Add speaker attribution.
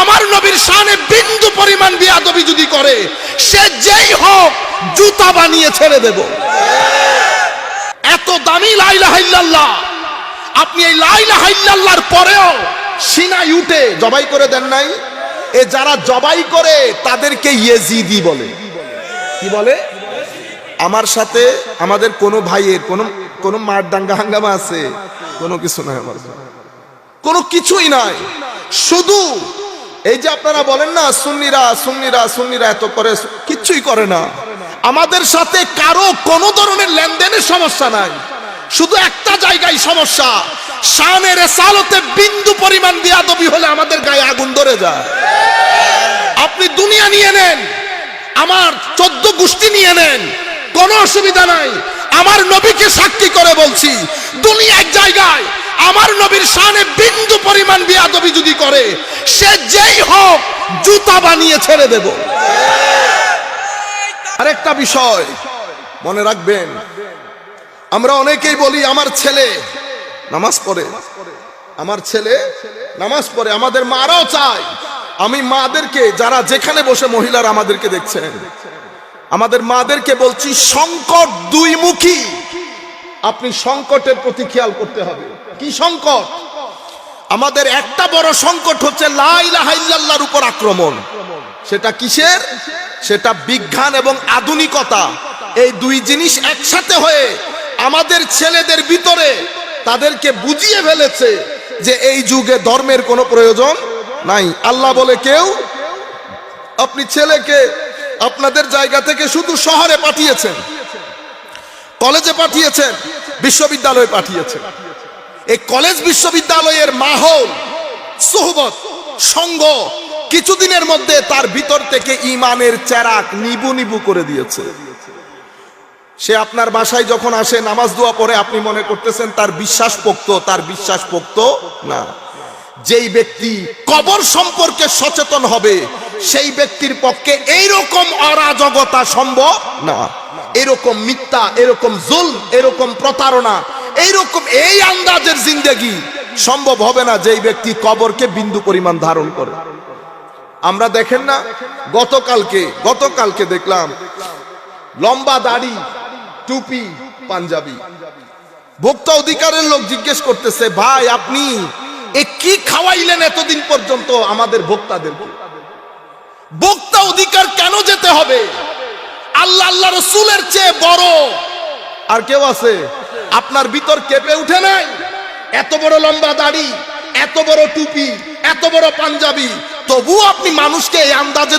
Speaker 1: আমার নবীর শানে বিন্দু পরিমাণ বেয়াদবি যদি করে, সে যেই হোক জুতা বানিয়ে ছেড়ে দেব। এত দামি লা ইলাহা ইল্লাল্লাহ, আপনি এই লা ইলাহা ইল্লাল্লাহর পরেও সিনায় উঠে জবাই করে দেন নাই। এ যারা জবাই করে তাদেরকে ইয়েজিদি বলে। কি বলে? আমার সাথে আমাদের কোনো ভাইয়ের কোনো মার দাঙ্গা হাঙ্গামা আছে? কোনো কিছু নাই, আমার কোনো কিছুই নাই। শুধু এই যে আপনারা বলেন না সুন্নিরা সুন্নিরা সুন্নিরা এত করে, কিচ্ছুই করে না। আমাদের সাথে কারো কোনো ধরনের লেনদেনের সমস্যা নাই, শুধু একটা জায়গায় সমস্যা, শানে রিসালাতে বিন্দু পরিমাণ বেয়াদবি হলে আমাদের গায়ে আগুন ধরে যায়। আপনি দুনিয়া নিয়ে নেন, আমার 14 গোষ্ঠী নিয়ে নেন, কোনো অসুবিধা নাই। আমার নবীকে সাক্ষী করে বলছি, দুনিয়া এক জায়গায় আমার নবীর শানে বিন্দু পরিমাণ বেয়াদবি যদি করে, সে যেই হোক জুতা বানিয়ে ছেড়ে দেব। আরেকটা বিষয় মনে রাখবেন, আমরা অনেকেই বলি আমার ছেলে নামাজ পড়ে, আমার ছেলে নামাজ পড়ে। আমাদের মারাও চায়। আমি মাদেরকে, যারা যেখানে বসে মহিলারা আমাদেরকে দেখছেন, আমাদের মাদেরকে বলছি, সংকট দুই মুখী। আপনি সংকটের প্রতি খেয়াল করতে হবে। কি সংকট? আমাদের একটা বড় সংকট হচ্ছে লা ইলাহা ইল্লাল্লাহর উপর আক্রমণ। সেটা কিসের? সেটা বিজ্ঞান এবং আধুনিকতা, এই দুই জিনিস একসাথে হয়ে আমাদের ছেলেদের ভিতরে তাদেরকে বুঝিয়ে ফেলেছে যে এই যুগে ধর্মের কোনো প্রয়োজন নাই। আল্লাহ বলে, কেউ আপনি ছেলেকে আপনাদের জায়গা থেকে শুধু শহরে পাঠিয়েছেন, কলেজে পাঠিয়েছেন, বিশ্ববিদ্যালয়ে পাঠিয়েছেন। এই কলেজ বিশ্ববিদ্যালয়ের মাহৌল, সোহবত, সঙ্গ কিছুদিনের মধ্যে তার ভিতর থেকে ঈমানের চেরাগ নিবু নিবু করে দিয়েছে। সে আপনার বাসায় যখন আসে নামাজ দোয়া পড়ে, আপনি মনে করতেছেন তার বিশ্বাস পোক্ত, তার বিশ্বাস পোক্ত না। যেই ব্যক্তি কবর সম্পর্কে সচেতন হবে, সেই ব্যক্তির পক্ষে এইরকম অরাজকতা সম্ভব না। এরকম মিথ্যা, এরকম জুলম, এরকম প্রতারণা, এইরকম এই আন্দাজের জিন্দেগি সম্ভব হবে না যেই ব্যক্তি কবরকে বিন্দু পরিমাণ ধারণ করে। আমরা দেখেন না, গতকালকে দেখলাম লম্বা দাড়ি, টুপি, পাঞ্জাবি। ভোক্তা অধিকারের লোক জিজ্ঞেস করতেছে, ভাই আপনি এ কি খাওয়াইলেন এতদিন পর্যন্ত আমাদের ভোক্তাদেরকে? ভোক্তা অধিকার কেন যেতে হবে? আল্লাহ আল্লাহ রসুলের চেয়ে বড় আর কেউ আছে? আপনার ভিতর কেঁপে উঠে নাই? এত বড় লম্বা দাড়ি, এত বড় টুপি, এত বড় পাঞ্জাবি, তবুও আপনি মানুষকে এই আন্দাজে